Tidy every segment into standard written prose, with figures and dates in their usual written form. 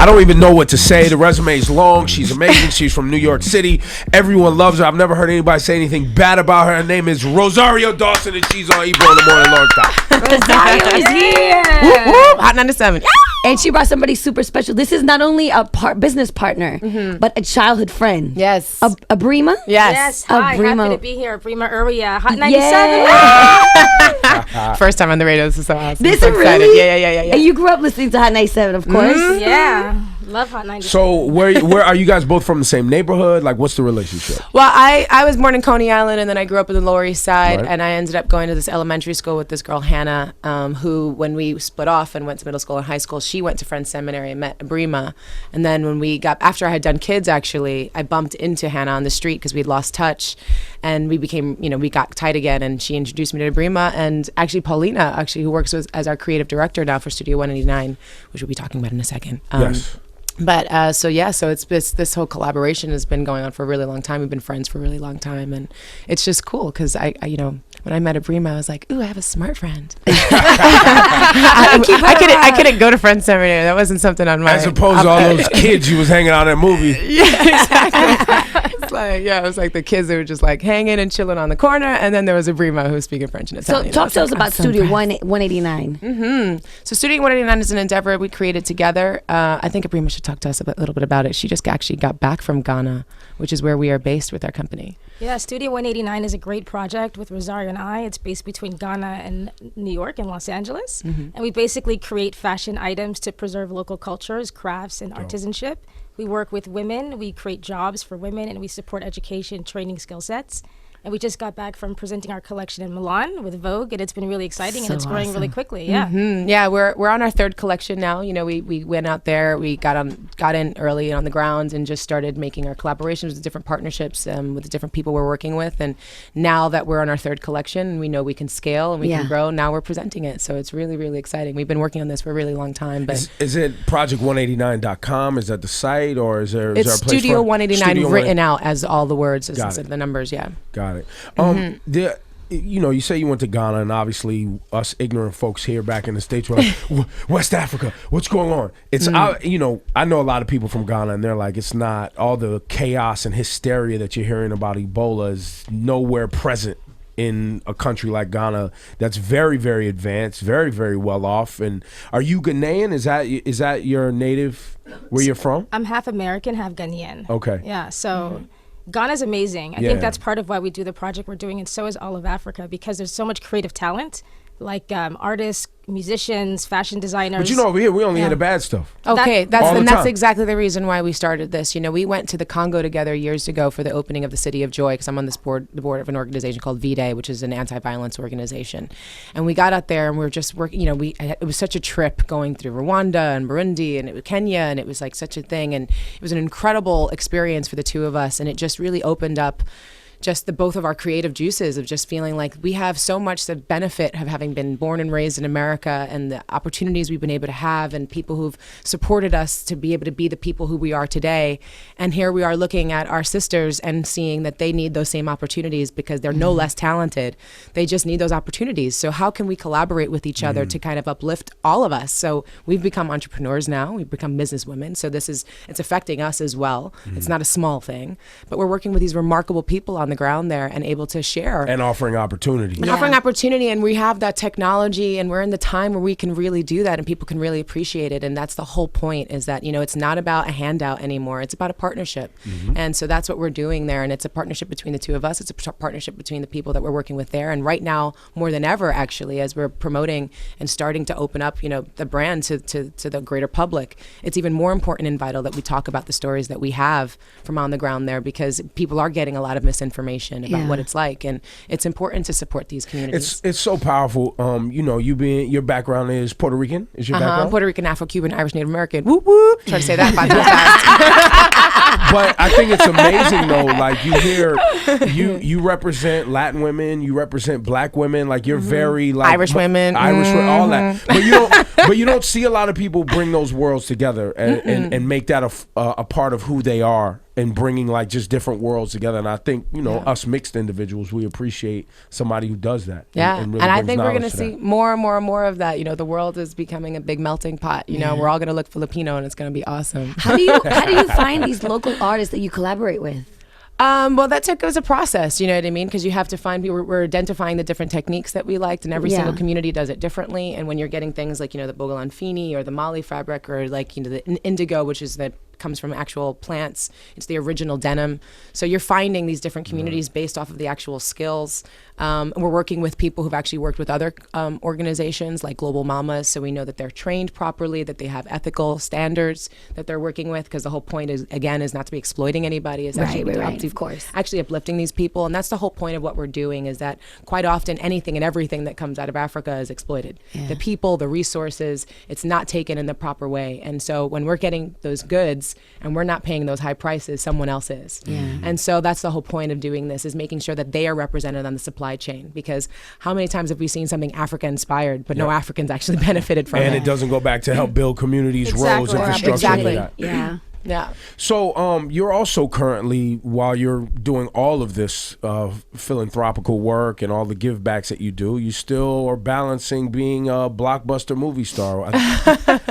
I don't even know what to say. The resume is long. She's amazing. She's from New York City. Everyone loves her. I've never heard anybody say anything bad about her. Her name is Rosario Dawson, and she's on Ebro in the Morning Long Time. Rosario is here. Whoop, whoop. Hot 97. And she brought somebody super special. This is not only a business partner, but a childhood friend. Yes. Abrima? Yes. Hi, Abrima. happy to be here. Abrima Urwia, Hot 97. First time on the radio. This is so awesome. This so is excited. really? Yeah. And you grew up listening to Hot 97, of course. Yeah, love Hot 97. So where are you guys both from the same neighborhood? Like, what's the relationship? Well, I was born in Coney Island, and then I grew up in the Lower East Side, Right. and I ended up going to this elementary school with this girl, Hannah, who, when we split off and went to middle school and high school, she went to Friends Seminary and met Abrima. And then when we got, after I had done kids, actually, I bumped into Hannah on the street because we'd lost touch, and we became, we got tight again, and she introduced me to Abrima, and actually Paulina, who works as our creative director now for Studio 189, which we'll be talking about in a second. Yes. But so it's this whole collaboration has been going on for a really long time. We've been friends for a really long time, and it's just cool because I when I met Abrima, I was like, ooh, I have a smart friend. I couldn't go to Friends Seminary. That wasn't something on my. As opposed to all those kids you was hanging out at movie. Yeah, exactly. It was like the kids that were just like hanging and chilling on the corner, and then there was Abrima who was speaking French and So Italian. talk to us about Studio 189. So Studio 189 is an endeavor we created together. I think Abrima should talk to us a little bit about it. She just actually got back from Ghana, which is where we are based with our company. Yeah, Studio 189 is a great project with Rosario and I. It's based between Ghana and New York and Los Angeles. And we basically create fashion items to preserve local cultures, crafts, and artisanship. We work with women, we create jobs for women, and we support education, training skill sets. And we just got back from presenting our collection in Milan with Vogue, and it's been really exciting, and it's growing really quickly. Yeah. Yeah, we're on our third collection now. We went out there, we got in early on the ground and just started making our collaborations with different partnerships with the different people we're working with. And now that we're on our third collection, we know we can scale and we can grow. Now we're presenting it, so it's really, really exciting. We've been working on this for a really long time. But Is it project189.com? Is that the site, or is there a place Studio for 189 Studio written out as all the words Got instead it. of the numbers? Yeah. Got it. You say you went to Ghana, and obviously us ignorant folks here back in the States were like, West Africa, what's going on? It's I know a lot of people from Ghana, and they're like, it's not all the chaos and hysteria that you're hearing about Ebola is nowhere present in a country like Ghana that's very, very advanced, very, very well off. And are you Ghanaian? Is that your native, where you're from? I'm half American, half Ghanaian. Okay. Yeah, so Ghana's amazing. I think that's part of why we do the project we're doing, and so is all of Africa, because there's so much creative talent, like artists, musicians, fashion designers. But over here, we only hear the bad stuff. Okay, All the that's time. exactly the reason why we started this. We went to the Congo together years ago for the opening of the City of Joy, because I'm on the board of an organization called VDAY, which is an anti-violence organization. And we got out there and we were just working. It was such a trip going through Rwanda and Burundi and it was Kenya, and it was like such a thing, and it was an incredible experience for the two of us, and it just really opened up just both of our creative juices of just feeling like we have so much the benefit of having been born and raised in America, and the opportunities we've been able to have, and people who've supported us to be able to be the people who we are today. And here we are looking at our sisters and seeing that they need those same opportunities because they're no less talented. They just need those opportunities. So how can we collaborate with each other to kind of uplift all of us? So we've become entrepreneurs now. We've become businesswomen. So it's affecting us as well. It's not a small thing, but we're working with these remarkable people on the ground there and able to share And offering opportunity. and offering opportunity. And we have that technology, and we're in the time where we can really do that and people can really appreciate it. And that's the whole point, is that it's not about a handout anymore. It's about a partnership. And so that's what we're doing there, and it's a partnership between the two of us. It's a partnership between the people that we're working with there. And right now, more than ever, actually, as we're promoting and starting to open up the brand to the greater public, it's even more important and vital that we talk about the stories that we have from on the ground there, because people are getting a lot of misinformation about what it's like, and it's important to support these communities. It's so powerful. Your background is Puerto Rican. Is your background? Puerto Rican, Afro-Cuban, Irish, Native American. Whoop whoop. Try to say that 5 times fast. But I think it's amazing though. Like you represent Latin women, you represent Black women. Like you're very like Irish women, all that. But you don't see a lot of people bring those worlds together and make that a part of who they are and bringing like just different worlds together. And I think, you know, us mixed individuals, we appreciate somebody who does that. Yeah. And I think we're going to see more and more and more of that. You know, the world is becoming a big melting pot. You know, we're all going to look Filipino, and it's going to be awesome. How do you find these local artists that you collaborate with? Well, it was a process, you know what I mean? Because you have to find people. We're identifying the different techniques that we liked, and every single community does it differently. And when you're getting things like, you know, the Bogolanfini or the Mali fabric, or like, you know, the indigo, which is the comes from actual plants. It's the original denim. So you're finding these different communities based off of the actual skills. We're working with people who've actually worked with other organizations like Global Mamas, so we know that they're trained properly, that they have ethical standards that they're working with, because the whole point is not to be exploiting anybody, is of course, actually uplifting these people. And that's the whole point of what we're doing, is that quite often anything and everything that comes out of Africa is exploited. The people, the resources, it's not taken in the proper way. And so when we're getting those goods and we're not paying those high prices, someone else is. And so that's the whole point of doing this, is making sure that they are represented on the supply chain. Because how many times have we seen something Africa inspired, but no Africans actually benefited from it? And it doesn't go back to help build communities, roads, infrastructure. Yeah. So you're also currently, while you're doing all of this philanthropical work and all the give backs that you do, you still are balancing being a blockbuster movie star.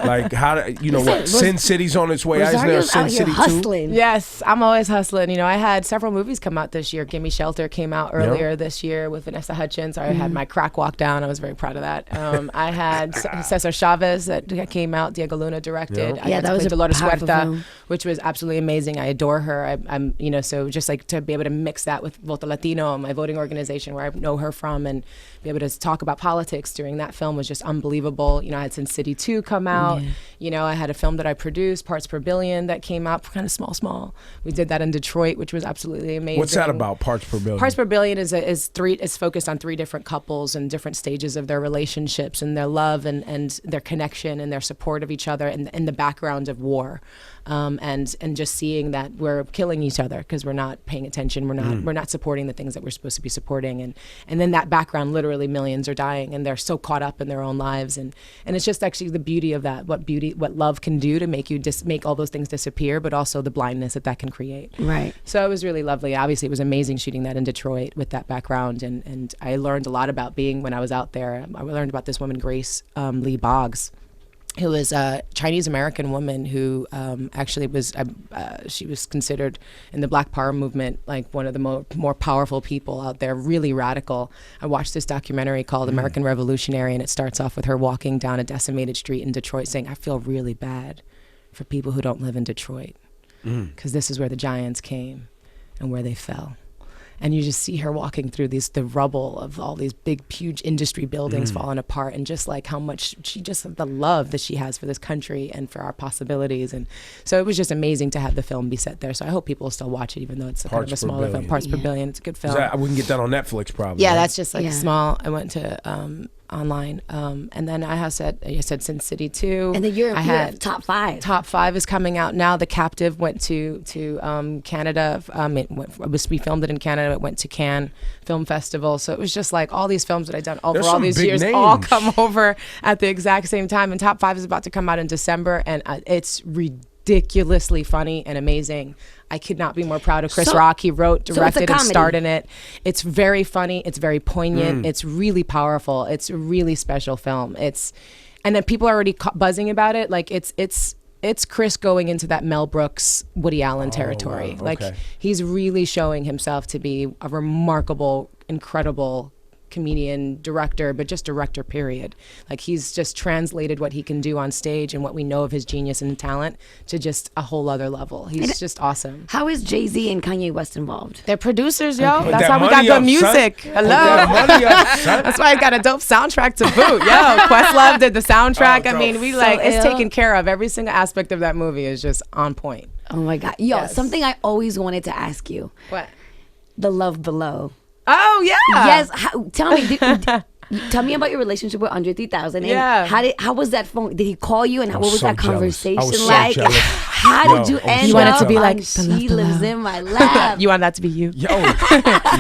Like, how do you know what? Sin City's on its way. Isn't there a Sin City hustling. 2? Yes, I'm always hustling. You know, I had several movies come out this year. Gimme Shelter came out earlier this year with Vanessa Hudgens. I had my crack walk down. I was very proud of that. I had Cesar Chavez that came out. Diego Luna directed. I that was a Dolores powerful Huerta, film, which was absolutely amazing. I adore her. I'm, you know, so just like to be able to mix that with Voto Latino, my voting organization where I know her from, and be able to talk about politics during that film was just unbelievable. You know, I had Sin City 2 come out. You know, I had a film that I produced, Parts Per Billion, that came out kind of small. We did that in Detroit, which was absolutely amazing. What's that about, Parts Per Billion? Parts Per Billion is focused on 3 different couples and different stages of their relationships and their love and their connection and their support of each other in the background of war. And just seeing that we're killing each other because we're not paying attention, we're not supporting the things that we're supposed to be supporting, and then that background, literally millions are dying and they're so caught up in their own lives, and it's just actually the beauty of that, what love can do to make you make all those things disappear, but also the blindness that can create. Right. So it was really lovely. Obviously, it was amazing shooting that in Detroit with that background, and I learned a lot about when I was out there. I learned about this woman, Grace Lee Boggs, who was a Chinese American woman who actually was she was considered in the Black Power movement like one of the more powerful people out there, really radical. I watched this documentary called American Revolutionary, and it starts off with her walking down a decimated street in Detroit saying, "I feel really bad for people who don't live in Detroit, because this is where the giants came and where they fell." And you just see her walking through the rubble of all these big, huge industry buildings falling apart, and just like how much the love that she has for this country and for our possibilities. And so it was just amazing to have the film be set there. So I hope people will still watch it, even though it's kind of a smaller film. Parts Per Billion. It's a good film. We can get that on Netflix probably. Yeah, right? that's just like small. I went to online, and then I said Sin City 2, and then you have top 5. Top 5 is coming out now. The Captive went to Canada. We filmed it in Canada. It went to Cannes Film Festival. So it was just like all these films that I've done over all these years all come over at the exact same time. And Top 5 is about to come out in December, and it's ridiculously funny and amazing. I could not be more proud of Chris Rock. He wrote, directed, and starred in it. It's very funny. It's very poignant. It's really powerful. It's a really special film. And then people are already buzzing about it. Like it's Chris going into that Mel Brooks, Woody Allen territory. Wow. Like he's really showing himself to be a remarkable, incredible comedian, director, but just director, period. Like he's just translated what he can do on stage and what we know of his genius and talent to just a whole other level. He's just awesome. How is Jay-Z and Kanye West involved? They're producers, yo. Okay. That's how we got good music. Hello. That's why I got a dope soundtrack to boot. Yo, Questlove did the soundtrack. I mean, it's taken care of. Every single aspect of that movie is just on point. Oh my God. Yo, something I always wanted to ask you. What? The Love Below. Oh yeah. Yes. Tell me. Tell me about your relationship with Andre 3000. And how was that phone? Did he call you? And what was that conversation like? How did you end You want it up to be like on the She love Lives below. in My Lap? You want that to be you? Yo,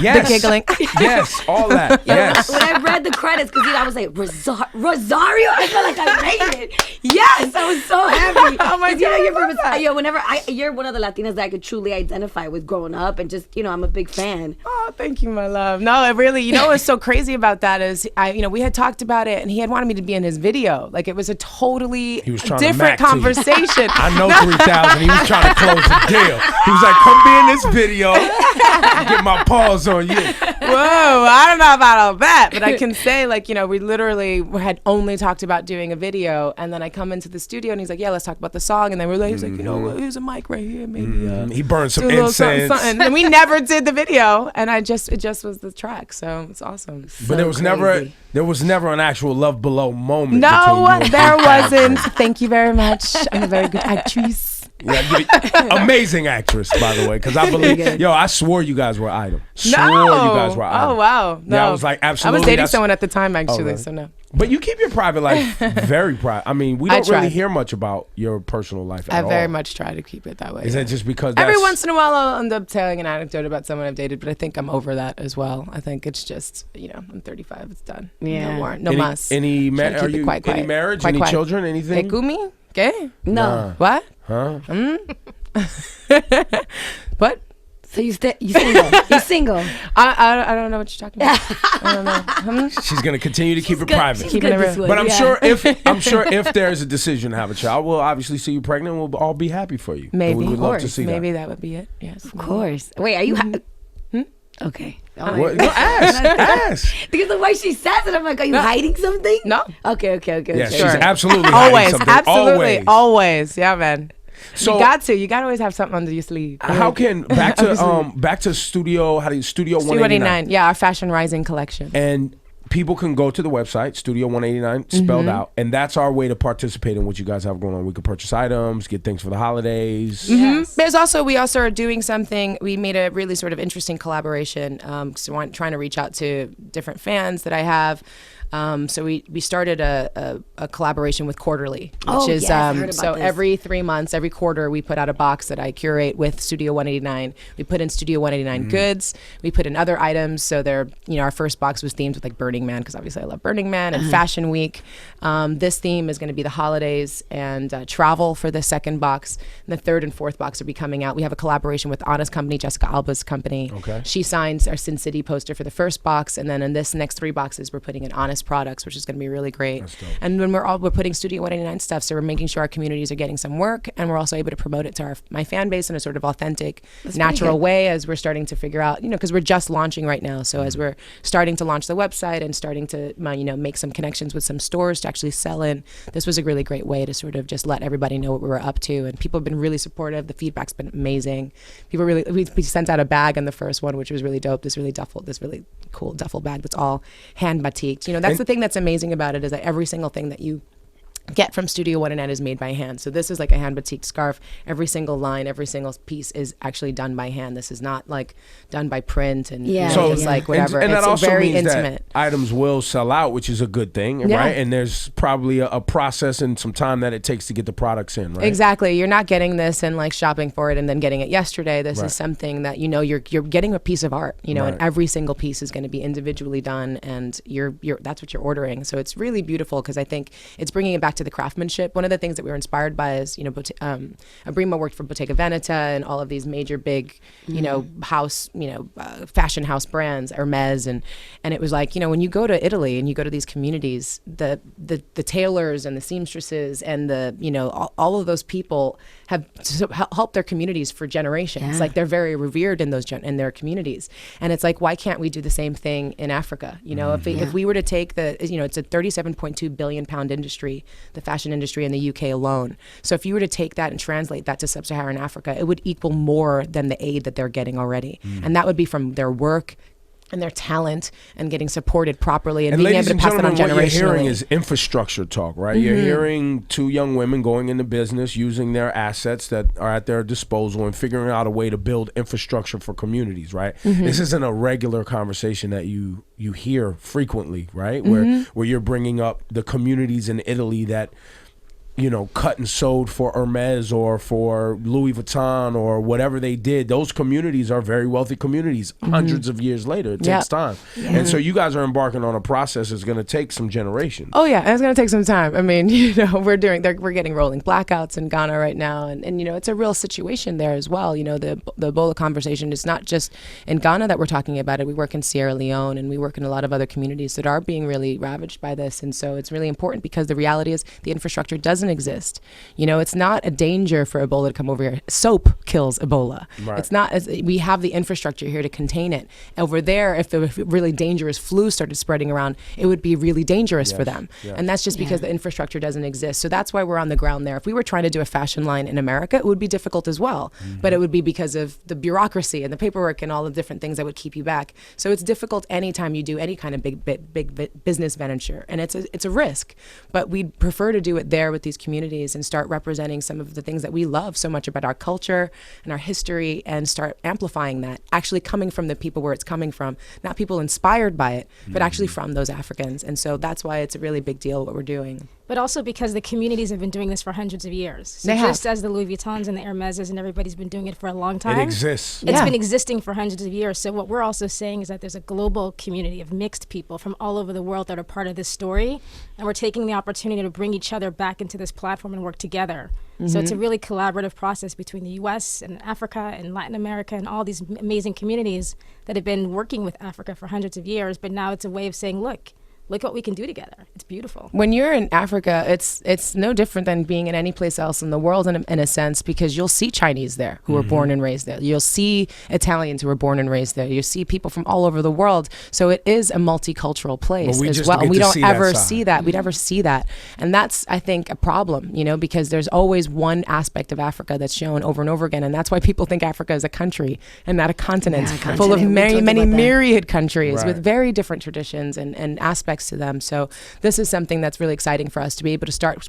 yes. The giggling. Yes, all that. Yes. When I read the credits, because I was like, Rosario? I felt like I made it. Yes, I was so happy. Oh my 'Cause, you know, God, you're I love from, that. you're one of the Latinas that I could truly identify with growing up, and just, I'm a big fan. Oh, thank you, my love. No, it really, what's so crazy about that is, we had talked about it, and he had wanted me to be in his video. Like, it was a totally He was trying to different mac to you. conversation. I know 3,000. He was trying to close the deal. He was like, come be in this video. Get my paws on you. Whoa, I don't know about all that, but I can say, like, we literally had only talked about doing a video, and then I come into the studio, and he's like, yeah, let's talk about the song, and then we're like, he's like, here's a mic right here, maybe. He burned some do a little something, incense. something. And we never did the video, and it just was the track, so it's awesome. But there was never an actual Love Below moment. No, between you and there 3,000. wasn't. Thank you very much. I'm a very good actress. Yeah, amazing actress, by the way, because I believe, I swore you guys were item. Swore No. you guys were item. Oh, wow. No. Yeah, I was like, absolutely. I was dating that's- someone at the time, actually, really? so no. But you keep your private life very private. I mean, we don't try. really hear much about your personal life at I all. very much try to keep it that way. Is that just because Every that's- once in a while, I'll end up telling an anecdote about someone I've dated, but I think I'm over that as well. I think it's just, I'm 35. It's done. Yeah. No more. No any, más. Any, Try to are keep it you, quiet, any quiet. marriage, Quiet, any quiet. children, anything? Gumi? ¿Qué? No. Nah. What? Huh? What? So you single? You single? I don't know what you're talking about. I don't know. She's gonna continue to keep it private. She's Keeping good it this real. way, But I'm yeah. sure if there's a decision to have a child, we'll obviously see you pregnant. We'll all be happy for you. And Maybe. we would love to course. see Maybe that. that would be it. Yes. Of course. Wait, are you? Okay. Oh, What? No, ask. Because the way she says it, I'm like, are you hiding something? No. Okay. Yeah, she's Sure. absolutely hiding Always. something. Absolutely. Always. Yeah, man. So you got to always have something under your sleeve. how can back to Studio? How do you Studio 189? Yeah, our Fashion Rising collection. And people can go to the website, Studio 189, spelled out, and that's our way to participate in what you guys have going on. We can purchase items, get things for the holidays. Yes. We also are doing something. We made a really sort of interesting collaboration. So I'm trying to reach out to different fans that I have. So we started a collaboration with Quarterly, which Oh, is yes, I heard about so this. every 3 months, every quarter, we put out a box that I curate with Studio 189. We put in Studio 189 goods. We put in other items. So they're, our first box was themed with like Burning Man, because obviously I love Burning Man, and Fashion Week. This theme is going to be the holidays and travel for the second box. And the third and fourth box will be coming out. We have a collaboration with Anna's company, Jessica Alba's company. Okay. She signs our Sin City poster for the first box, and then in this next 3 boxes, we're putting in Honest products, which is going to be really great. That's dope. And when we're putting Studio 189 stuff, so we're making sure our communities are getting some work, and we're also able to promote it to my fan base in a sort of authentic, natural good. way, as we're starting to figure out, because we're just launching right now. So as we're starting to launch the website and starting to make some connections with some stores to actually sell in, this was a really great way to sort of just let everybody know what we were up to. And people have been really supportive. The feedback's been amazing. People we sent out a bag in the first one, which was really dope. This really cool duffel bag that's all hand batiqued. That's the thing that's amazing about it, is that every single thing that you get from Studio 189 is made by hand. So this is like a hand batik scarf. Every single line, every single piece is actually done by hand. This is not like done by print and just like whatever. And that it's also very means intimate. that items will sell out, which is a good thing, Yeah. right? And there's probably a process and some time that it takes to get the products in, right? Exactly. You're not getting this and like shopping for it and then getting it yesterday. This Right. is something that you're getting a piece of art, Right. and every single piece is going to be individually done, and you're that's what you're ordering. So it's really beautiful, because I think it's bringing it back to the craftsmanship. One of the things that we were inspired by is, Abrima worked for Bottega Veneta and all of these major big, house, fashion house brands, Hermes, and it was like, when you go to Italy and you go to these communities, the tailors and the seamstresses and all of those people have helped their communities for generations. Yeah. Like, they're very revered in in their communities, and it's like, why can't we do the same thing in Africa? If we were to take it's a 37.2 billion pound industry, the fashion industry in the UK alone. So if you were to take that and translate that to sub-Saharan Africa, it would equal more than the aid that they're getting already. And that would be from their work and their talent and getting supported properly and being ladies able to pass it on and gentlemen, what you're hearing generationally. is infrastructure talk, right? You're hearing 2 young women going into business, using their assets that are at their disposal and figuring out a way to build infrastructure for communities, right? This isn't a regular conversation that you hear frequently, right? Where you're bringing up the communities in Italy that cut and sewed for Hermes or for Louis Vuitton or whatever they did. Those communities are very wealthy communities. Hundreds of years later, it takes time. And so you guys are embarking on a process that's going to take some generations. Oh yeah, and it's going to take some time. I mean, we're getting rolling blackouts in Ghana right now, and it's a real situation there as well. The Ebola conversation is not just in Ghana that we're talking about it. We work in Sierra Leone, and we work in a lot of other communities that are being really ravaged by this, and so it's really important because the reality is the infrastructure doesn't exist. It's not a danger for Ebola to come over here. Soap kills Ebola. Right. It's not. We have the infrastructure here to contain it. Over there, if the really dangerous flu started spreading around, it would be really dangerous for them. Yes. And that's just because the infrastructure doesn't exist. So that's why we're on the ground there. If we were trying to do a fashion line in America, it would be difficult as well. But it would be because of the bureaucracy and the paperwork and all the different things that would keep you back. So it's difficult anytime you do any kind of big business venture, and it's a risk. But we'd prefer to do it there with these communities and start representing some of the things that we love so much about our culture and our history, and start amplifying that, actually coming from the people where it's coming from, not people inspired by it, but actually from those Africans. And so that's why it's a really big deal what we're doing. But also because the communities have been doing this for hundreds of years. So They just have. as the Louis Vuittons and the Hermeses and everybody's been doing it for a long time. It exists. It's been existing for hundreds of years. So what we're also saying is that there's a global community of mixed people from all over the world that are part of this story. And we're taking the opportunity to bring each other back into this platform and work together. So it's a really collaborative process between the US and Africa and Latin America and all these amazing communities that have been working with Africa for hundreds of years. But now it's a way of saying, look what we can do together. It's beautiful. When you're in Africa, it's no different than being in any place else in the world in a sense, because you'll see Chinese there who were born and raised there. You'll see Italians who were born and raised there. You see people from all over the world. So it is a multicultural place as well. And we don't ever see that. We never see that. And that's, I think, a problem, because there's always one aspect of Africa that's shown over and over again. And that's why people think Africa is a country and not a continent, full of many myriad countries with very different traditions and aspects to them. So this is something that's really exciting for us to be able to start,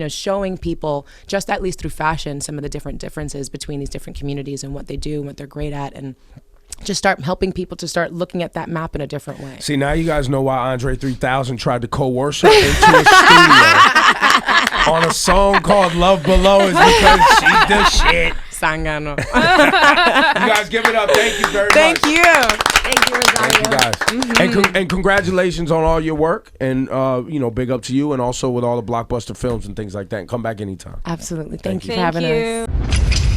showing people, just at least through fashion, some of the differences between these different communities and what they do and what they're great at, and just start helping people to start looking at that map in a different way. See, now you guys know why Andre 3000 tried to coerce her into a studio on a song called Love Below, is because she's the shit. Sangano. You guys give it up. Thank you very much. Thank you. Thank you, Rosario. Thank you, guys. And congratulations on all your work, and big up to you, and also with all the blockbuster films and things like that. And come back anytime. Absolutely. Thank you for Thank having us. you.